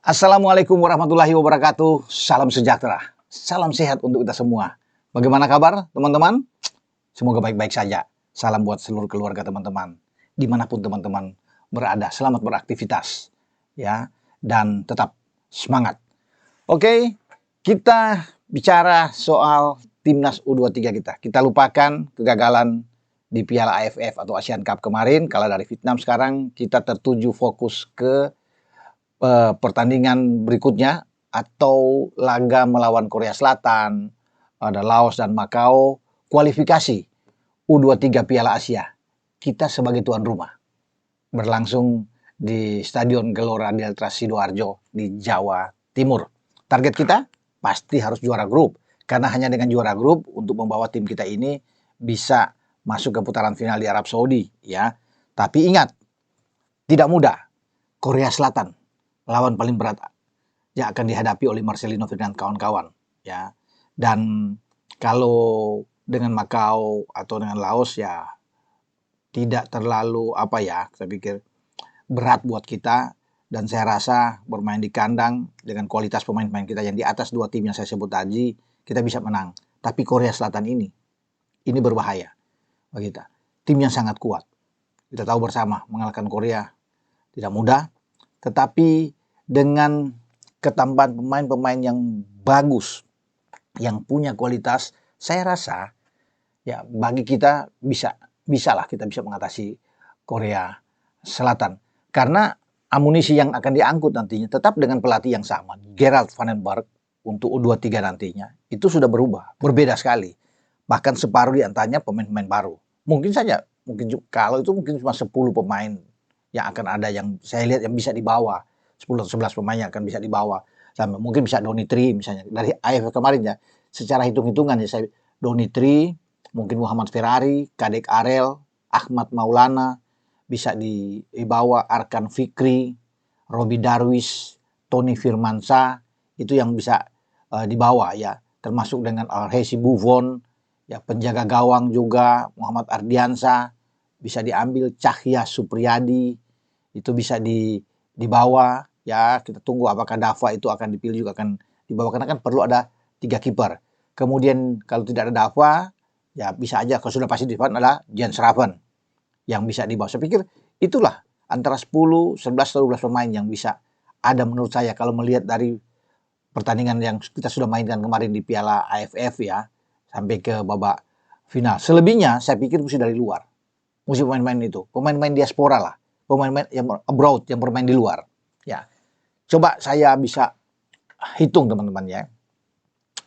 Assalamualaikum warahmatullahi wabarakatuh. Salam sejahtera, salam sehat untuk kita semua. Bagaimana kabar teman-teman? Semoga baik-baik saja. Salam buat seluruh keluarga teman-teman. Dimanapun teman-teman berada, selamat beraktivitas. Ya, dan tetap semangat. Oke, kita bicara soal timnas U23 kita. Kita lupakan kegagalan di Piala AFF atau Asian Cup kemarin, kalah dari Vietnam. Sekarang kita tertuju fokus ke pertandingan berikutnya atau laga melawan Korea Selatan, ada Laos dan Makau, kualifikasi U23 Piala Asia. Kita sebagai tuan rumah berlangsung di Stadion Gelora Delta Sidoarjo di Jawa Timur. Target kita pasti harus juara grup, karena hanya dengan juara grup untuk membawa tim kita ini bisa masuk ke putaran final di Arab Saudi, ya. Tapi ingat, tidak mudah. Korea Selatan lawan paling berat yang akan dihadapi oleh Marcelino dan kawan-kawan, ya. Dan kalau dengan Makau atau dengan Laos ya tidak terlalu saya pikir berat buat kita, dan saya rasa bermain di kandang dengan kualitas pemain-pemain kita yang di atas dua tim yang saya sebut tadi, kita bisa menang. Tapi Korea Selatan ini berbahaya bagi kita. Tim yang sangat kuat. Kita tahu bersama mengalahkan Korea tidak mudah, tetapi dengan ketambahan pemain-pemain yang bagus, yang punya kualitas, saya rasa ya bagi kita bisalah kita bisa mengatasi Korea Selatan. Karena amunisi yang akan diangkut nantinya tetap dengan pelatih yang sama, Gerald Van den Berg, untuk U23 nantinya, itu sudah berubah, berbeda sekali. Bahkan separuh di antaranya pemain-pemain baru. Mungkin kalau itu mungkin cuma 10 pemain yang akan ada, yang saya lihat yang bisa dibawa, 10 atau 11 pemain yang akan bisa dibawa. Sama mungkin bisa Donitri misalnya dari AFF kemarin ya. Secara hitung-hitungan ya, saya Donitri, mungkin Muhammad Ferrari, Kadek Arel, Ahmad Maulana, bisa dibawa Arkan Fikri, Robi Darwis, Tony Firmansyah, itu yang bisa dibawa ya. Termasuk dengan Alhesi Buffon, ya, penjaga gawang juga Muhammad Ardiansyah bisa diambil, Cahya Supriyadi itu bisa dibawa ya. Kita tunggu apakah Dava itu akan dipilih juga akan dibawa, karena kan perlu ada 3 kiper. Kemudian kalau tidak ada Dava ya bisa aja, kalau sudah pasti di depan adalah Jens Raven yang bisa dibawa. Saya pikir itulah antara 10, 11, 12 pemain yang bisa ada menurut saya kalau melihat dari pertandingan yang kita sudah mainkan kemarin di Piala AFF ya, sampai ke babak final. Selebihnya saya pikir mesti dari luar. Mesti pemain-pemain itu, pemain-pemain diaspora lah, pemain-pemain yang abroad, yang bermain di luar. Ya, coba saya bisa hitung teman-teman ya,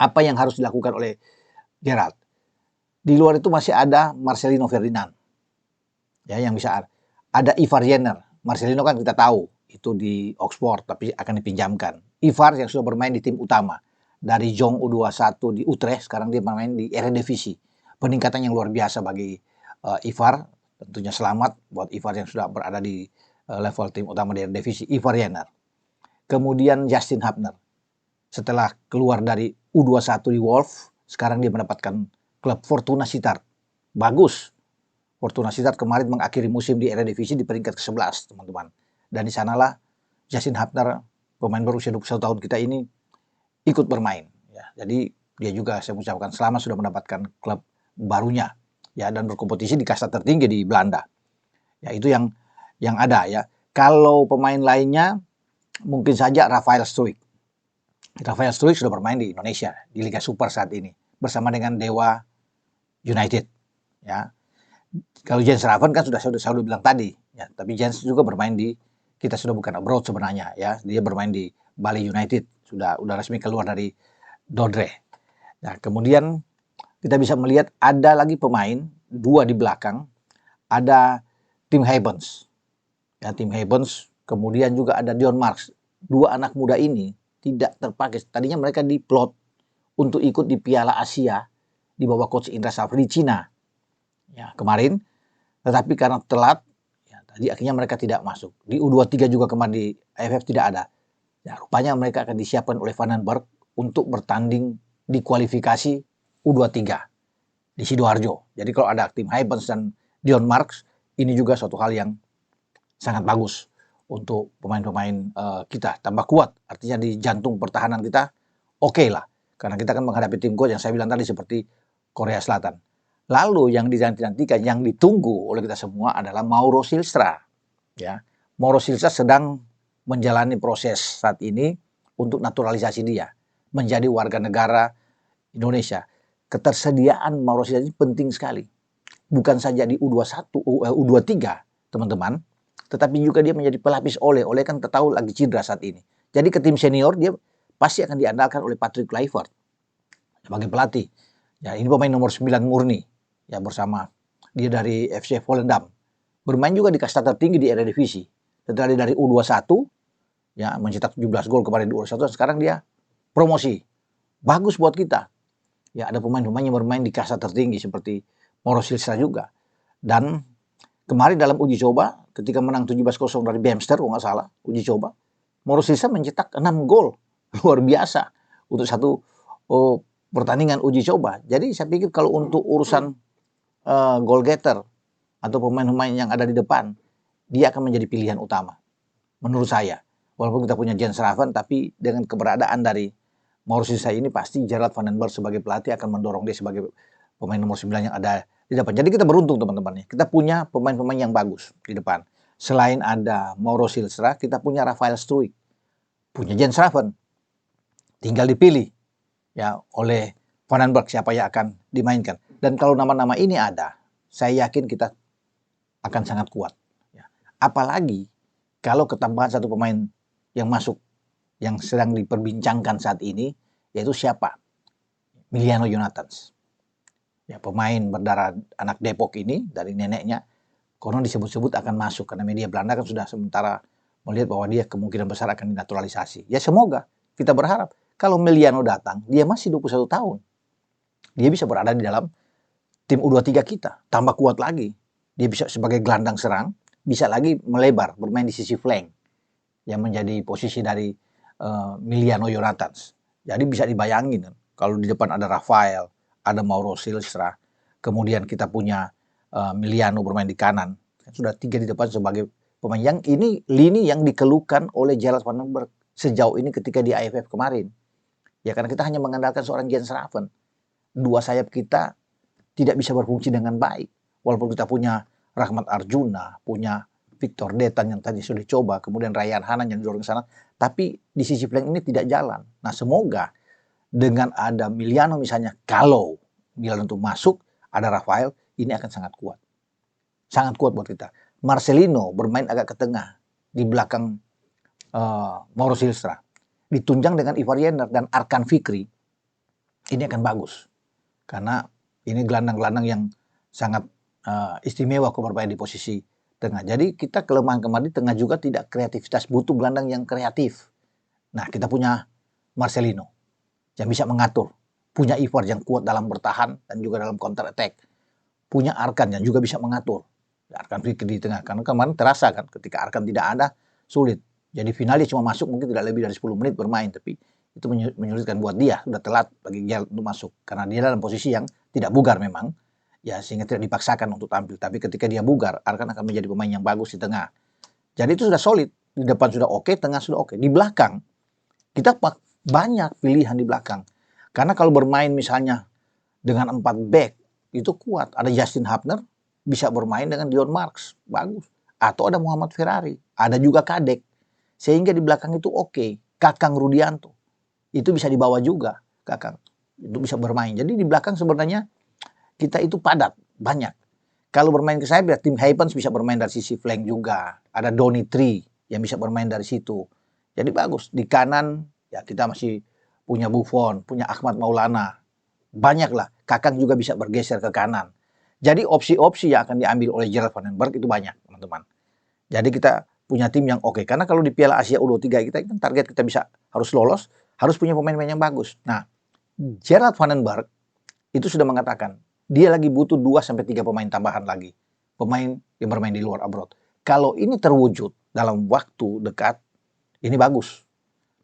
apa yang harus dilakukan oleh Gerald. Di luar itu masih ada Marcelino Ferdinand, ya, yang bisa ada Ivar Jenner. Marcelino kan kita tahu itu di Oxford tapi akan dipinjamkan. Ivar yang sudah bermain di tim utama dari Jong U21 di Utrecht, sekarang dia bermain di Eredivisie. Peningkatan yang luar biasa bagi Ivar. Tentunya selamat buat Ivar yang sudah berada di level tim utama di Eredivisie, Ivar Jenner. Kemudian Justin Hubner, setelah keluar dari U21 di Wolf, sekarang dia mendapatkan klub Fortuna Sittard. Bagus. Fortuna Sittard kemarin mengakhiri musim di Eredivisie di peringkat ke-11, teman-teman. Dan di sanalah Justin Hubner, pemain berusia 21 tahun kita ini, ikut bermain. Ya, jadi dia juga saya mengucapkan selamat sudah mendapatkan klub barunya, ya, dan berkompetisi di kasta tertinggi di Belanda. Ya, itu yang ada ya. Kalau pemain lainnya mungkin saja Rafael Struijk. Rafael Struijk sudah bermain di Indonesia di Liga Super saat ini bersama dengan Dewa United. Ya. Kalau Jens Raven kan sudah bilang tadi, ya, tapi Jens juga bermain kita sudah bukan abroad sebenarnya ya. Dia bermain di Bali United, sudah resmi keluar dari Dordrecht. Nah, kemudian kita bisa melihat ada lagi pemain, 2 di belakang, ada Tim Heybens. Ya, Tim Heybens, kemudian juga ada Dion Marks. 2 anak muda ini tidak terpakai. Tadinya mereka diplot untuk ikut di Piala Asia di bawah coach Indra Safri di Cina. Ya, kemarin, tetapi karena telat, ya, tadi akhirnya mereka tidak masuk. Di U23 juga kemarin di AFF tidak ada. Ya, rupanya mereka akan disiapkan oleh Van den Berg untuk bertanding di kualifikasi U23 di Sidoarjo. Jadi kalau ada tim Heybens dan Dion Marks, ini juga suatu hal yang sangat bagus untuk pemain-pemain kita tambah kuat. Artinya di jantung pertahanan kita oke lah. Karena kita kan menghadapi tim kuat yang saya bilang tadi seperti Korea Selatan. Lalu yang dinanti-nantikan, yang ditunggu oleh kita semua adalah Mauro Silstra. Ya, Mauro Silstra sedang menjalani proses saat ini untuk naturalisasi dia menjadi warga negara Indonesia. Ketersediaan Mauro Silstra ini penting sekali. Bukan saja di U21, U23, teman-teman, tetapi juga dia menjadi pelapis Ole kan kita tahu lagi cedera saat ini. Jadi ke tim senior dia pasti akan diandalkan oleh Patrick Kluivert sebagai pelatih. Ya, ini pemain nomor 9 murni ya, bersama dia dari FC Volendam. Bermain juga di kasta tertinggi di Eredivisie. Setelah dia dari U21 ya mencetak 17 gol kemarin di U21, sekarang dia promosi. Bagus buat kita. Ya, ada pemain-pemain yang bermain di kasta tertinggi seperti Mauro Silstra juga. Dan kemarin dalam uji coba ketika menang 17-0 dari Bemster, kalau nggak salah, uji coba, Mauro Silstra mencetak 6 gol. Luar biasa untuk satu pertandingan uji coba. Jadi saya pikir kalau untuk urusan goal getter atau pemain-pemain yang ada di depan, dia akan menjadi pilihan utama menurut saya. Walaupun kita punya Jens Raven, tapi dengan keberadaan dari Mauro Silstra ini pasti Gerard van den Berg sebagai pelatih akan mendorong dia sebagai pemain nomor 9 yang ada di depan. Jadi kita beruntung teman-teman. Kita punya pemain-pemain yang bagus di depan. Selain ada Mauro Silstra, kita punya Rafael Struijk, punya Jens Raven. Tinggal dipilih ya oleh Van den Berg siapa yang akan dimainkan. Dan kalau nama-nama ini ada, saya yakin kita akan sangat kuat. Ya. Apalagi kalau ketambahan satu pemain yang masuk yang sedang diperbincangkan saat ini, yaitu siapa? Miliano Jonathans. Ya, pemain berdarah anak Depok ini dari neneknya, konon disebut-sebut akan masuk karena media Belanda kan sudah sementara melihat bahwa dia kemungkinan besar akan dinaturalisasi. Ya semoga, kita berharap kalau Miliano datang, dia masih 21 tahun. Dia bisa berada di dalam tim U23 kita, tambah kuat lagi. Dia bisa sebagai gelandang serang, bisa lagi melebar, bermain di sisi flank yang menjadi posisi dari Miliano Jonathans. Jadi bisa dibayangin kalau di depan ada Rafael, ada Mauro Silstra, kemudian kita punya Miliano bermain di kanan. Sudah 3 di depan sebagai pemain yang ini lini yang dikeluhkan oleh Gerard van den Berg sejauh ini ketika di AFF kemarin. Ya karena kita hanya mengandalkan seorang Jens Raven. Dua sayap kita tidak bisa berfungsi dengan baik. Walaupun kita punya Rahmat Arjuna, punya Victor Detan yang tadi sudah dicoba, kemudian Ryan Hanan yang didorong ke sana, tapi di sisi flank ini tidak jalan. Nah semoga dengan ada Miliano misalnya, kalau Milan untuk masuk, ada Rafael, ini akan sangat kuat. Sangat kuat buat kita. Marcelino bermain agak ke tengah, di belakang Mauro Silstra. Ditunjang dengan Ivar Jenner dan Arkan Fikri, ini akan bagus. Karena ini gelandang-gelandang yang sangat istimewa kalau bermain di posisi tengah. Jadi kita kelemahan kemarin di tengah juga tidak kreativitas, butuh gelandang yang kreatif. Nah kita punya Marcelino yang bisa mengatur, punya Ivar yang kuat dalam bertahan dan juga dalam counter attack, punya Arkan yang juga bisa mengatur. Arkan Fikri di tengah, karena kemarin terasa kan ketika Arkan tidak ada sulit. Jadi finalis cuma masuk mungkin tidak lebih dari 10 menit bermain, tapi itu menyulitkan buat dia, sudah telat bagi dia untuk masuk karena dia dalam posisi yang tidak bugar memang. Ya sehingga tidak dipaksakan untuk tampil. Tapi ketika dia bugar, Arkan akan menjadi pemain yang bagus di tengah. Jadi itu sudah solid. Di depan sudah oke, tengah sudah oke. Di belakang, kita banyak pilihan di belakang. Karena kalau bermain misalnya dengan 4 back, itu kuat. Ada Justin Hapner, bisa bermain dengan Dion Marks. Bagus. Atau ada Muhammad Ferrari. Ada juga Kadek. Sehingga di belakang itu oke. Kakang Rudianto. Itu bisa dibawa juga, Kakang. Itu bisa bermain. Jadi di belakang sebenarnya kita itu padat, banyak. Kalau bermain ke sayap, ya tim Havens bisa bermain dari sisi flank juga. Ada Donny Tree yang bisa bermain dari situ. Jadi bagus. Di kanan, ya kita masih punya Buffon, punya Ahmad Maulana. Banyaklah. Kakang juga bisa bergeser ke kanan. Jadi opsi-opsi yang akan diambil oleh Gerard van den Berg itu banyak, teman-teman. Jadi kita punya tim yang oke. Karena kalau di Piala Asia U23 kita kan target kita bisa harus lolos, harus punya pemain-pemain yang bagus. Nah, Gerard van den Berg itu sudah mengatakan, dia lagi butuh 2-3 pemain tambahan lagi. Pemain yang bermain di luar abroad. Kalau ini terwujud dalam waktu dekat, ini bagus.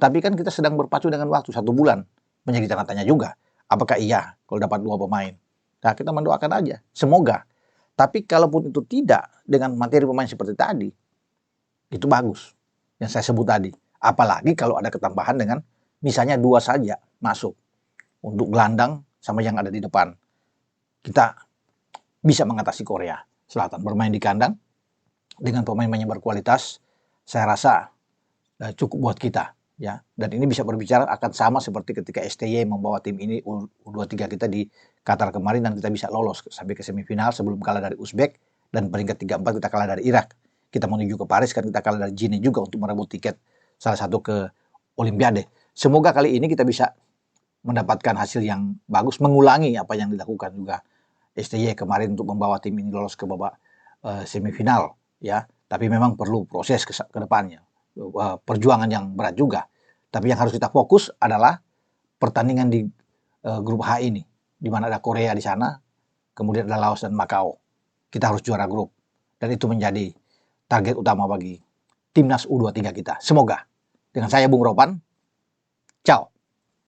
Tapi kan kita sedang berpacu dengan waktu 1 bulan. Menjadi tanda tanya juga. Apakah iya kalau dapat 2 pemain? Nah kita mendoakan aja. Semoga. Tapi kalaupun itu tidak dengan materi pemain seperti tadi, Itu bagus yang saya sebut tadi. Apalagi kalau ada ketambahan dengan misalnya 2 saja masuk untuk gelandang sama yang ada di depan. Kita bisa mengatasi Korea Selatan. Bermain di kandang dengan pemain-pemain yang berkualitas, saya rasa cukup buat kita, ya. Dan ini bisa berbicara akan sama seperti ketika STY membawa tim ini U23 kita di Qatar kemarin, dan kita bisa lolos sampai ke semifinal sebelum kalah dari Uzbek, dan peringkat 3-4 kita kalah dari Irak. Kita menuju ke Paris kan kita kalah dari Gini juga untuk merebut tiket salah satu ke Olimpiade. Semoga kali ini kita bisa mendapatkan hasil yang bagus, mengulangi apa yang dilakukan juga STY kemarin untuk membawa tim ini lolos ke babak semifinal, ya. Tapi memang perlu proses ke depannya. Perjuangan yang berat juga. Tapi yang harus kita fokus adalah pertandingan di grup H ini, di mana ada Korea di sana, kemudian ada Laos dan Makau. Kita harus juara grup, dan itu menjadi target utama bagi timnas U23 kita. Semoga. Dengan saya Bung Ropan,